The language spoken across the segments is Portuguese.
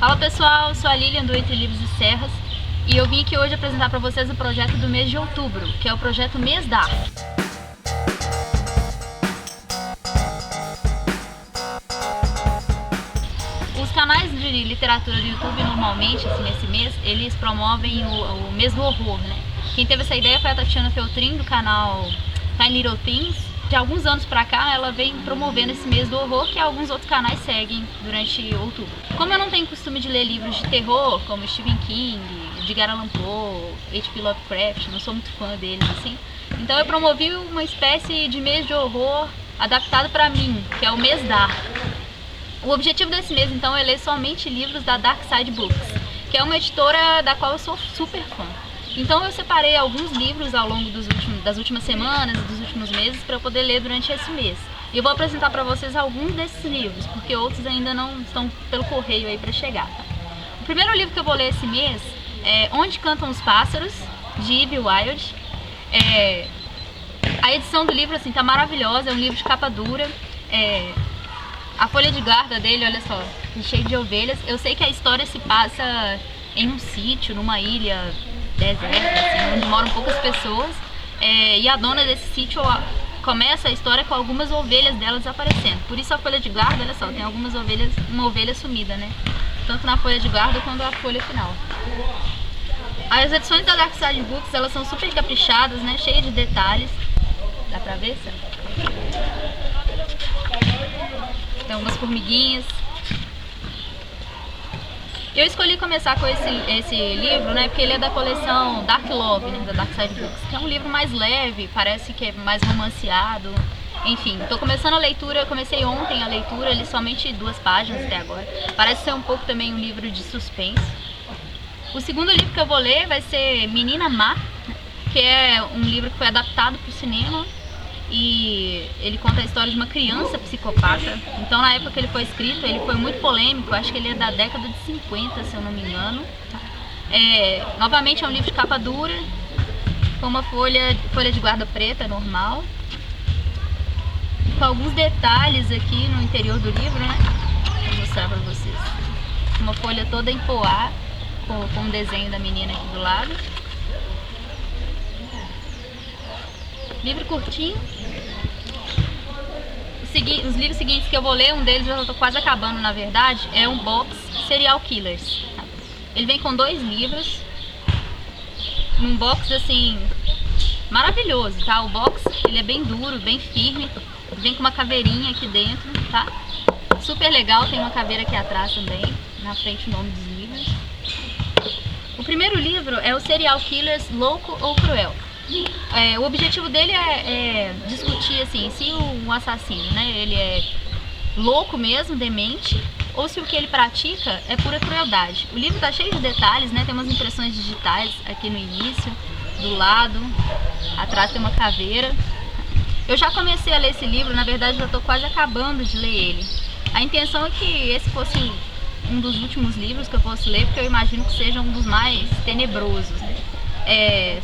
Fala pessoal, sou a Lilian do Entre Livros e Serras e eu vim aqui hoje apresentar para vocês o projeto do mês de outubro, que é o projeto Mês da Arte. Os canais de literatura do YouTube normalmente, assim, nesse mês, eles promovem o mês do horror, né? Quem teve essa ideia foi a Tatiana Feltrin, do canal Tiny Little Things. De alguns anos pra cá, ela vem promovendo esse mês do horror que alguns outros canais seguem durante outubro. Como eu não tenho costume de ler livros de terror, como Stephen King, Edgar Allan Poe, H.P. Lovecraft, não sou muito fã deles assim, então eu promovi uma espécie de mês de horror adaptado pra mim, que é o mês Dark. O objetivo desse mês, então, é ler somente livros da Dark Side Books, que é uma editora da qual eu sou super fã. Então eu separei alguns livros ao longo das últimas semanas e dos últimos meses para eu poder ler durante esse mês. E eu vou apresentar para vocês alguns desses livros, porque outros ainda não estão pelo correio aí para chegar. Tá? O primeiro livro que eu vou ler esse mês é Onde Cantam os Pássaros, de Ivy Wilde. A edição do livro assim, tá maravilhosa, é um livro de capa dura. A folha de guarda dele, olha só, cheio de ovelhas. Eu sei que a história se passa em um sítio, numa ilha deserta, assim, onde moram poucas pessoas, e a dona desse sítio começa a história com algumas ovelhas delas desaparecendo. Por isso a folha de guarda, olha só, tem algumas ovelhas, uma ovelha sumida, né? Tanto na folha de guarda quanto na folha final. As edições da Dark Side Books, elas são super caprichadas, né? Cheias de detalhes. Dá pra ver, sabe? Tem algumas formiguinhas. Eu escolhi começar com esse livro, né, porque ele é da coleção Dark Love, né, da Dark Side Books, que é um livro mais leve, parece que é mais romanceado. Enfim, tô começando a leitura, comecei ontem a leitura, li somente 2 páginas até agora. Parece ser um pouco também um livro de suspense. O segundo livro que eu vou ler vai ser Menina Má, que é um livro que foi adaptado para o cinema. E ele conta a história de uma criança psicopata. Então na época que ele foi escrito, ele foi muito polêmico. Acho que ele é da década de 50, se eu não me engano. Novamente é um livro de capa dura, com uma folha de guarda preta normal, com alguns detalhes aqui no interior do livro, né? Vou mostrar pra vocês. Uma folha toda em poá, com um desenho da menina aqui do lado. Livro curtinho. Os livros seguintes que eu vou ler, um deles eu já estou quase acabando, na verdade, é um box Serial Killers. Ele vem com 2 livros, num box assim, maravilhoso, tá? O box, ele é bem duro, bem firme, vem com uma caveirinha aqui dentro, tá? Super legal, tem uma caveira aqui atrás também, na frente o nome dos livros. O primeiro livro é o Serial Killers Louco ou Cruel. O objetivo dele é discutir assim, se o assassino, né, ele é louco mesmo, demente, ou se o que ele pratica é pura crueldade. O livro tá cheio de detalhes, né, tem umas impressões digitais aqui no início, do lado, atrás tem uma caveira. Eu já comecei a ler esse livro, na verdade já tô quase acabando de ler ele. A intenção é que esse fosse um dos últimos livros que eu fosse ler, porque eu imagino que seja um dos mais tenebrosos, né?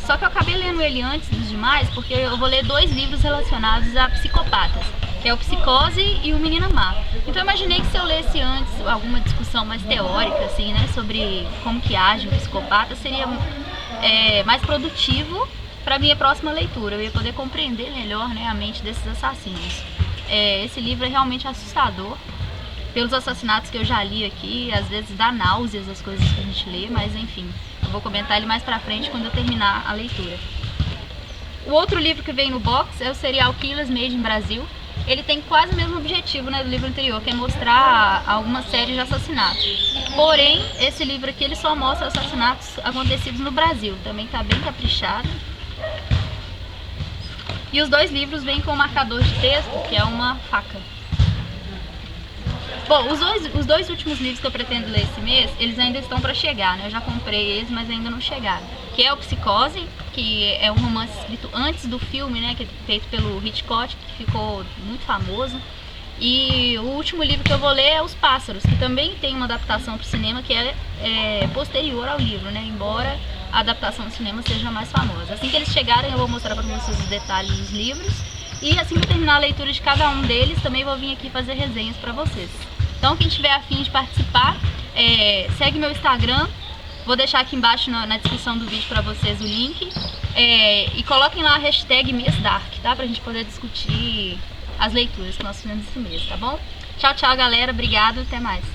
Só que eu acabei lendo ele antes dos demais, porque eu vou ler 2 livros relacionados a psicopatas, que é o Psicose e o Menina Má. Então eu imaginei que se eu lesse antes alguma discussão mais teórica, assim, né, sobre como que age um psicopata, seria mais produtivo para minha próxima leitura. Eu ia poder compreender melhor, né, a mente desses assassinos. Esse livro é realmente assustador, pelos assassinatos que eu já li aqui. Às vezes dá náuseas as coisas que a gente lê, mas enfim, eu vou comentar ele mais pra frente quando eu terminar a leitura. O outro livro que vem no box é o Serial Killers Made in Brasil. Ele tem quase o mesmo objetivo, né, do livro anterior, que é mostrar algumas séries de assassinatos. Porém, esse livro aqui ele só mostra assassinatos acontecidos no Brasil. Também tá bem caprichado. E os 2 livros vêm com um marcador de texto, que é uma faca. Bom, os dois últimos livros que eu pretendo ler esse mês, eles ainda estão para chegar, né? Eu já comprei eles, mas ainda não chegaram. Que é o Psicose, que é um romance escrito antes do filme, né? Que é feito pelo Hitchcock, que ficou muito famoso. E o último livro que eu vou ler é Os Pássaros, que também tem uma adaptação para o cinema que é posterior ao livro, né? Embora a adaptação do cinema seja mais famosa. Assim que eles chegarem, eu vou mostrar para vocês os detalhes dos livros. E assim que eu terminar a leitura de cada um deles, também vou vir aqui fazer resenhas para vocês. Então quem tiver a fim de participar, Segue meu Instagram. Vou deixar aqui embaixo na descrição do vídeo pra vocês o link. E coloquem lá a hashtag mêsdark, tá? Pra gente poder discutir as leituras que nós fizemos esse mês, tá bom? Tchau, tchau, galera. Obrigado. Até mais.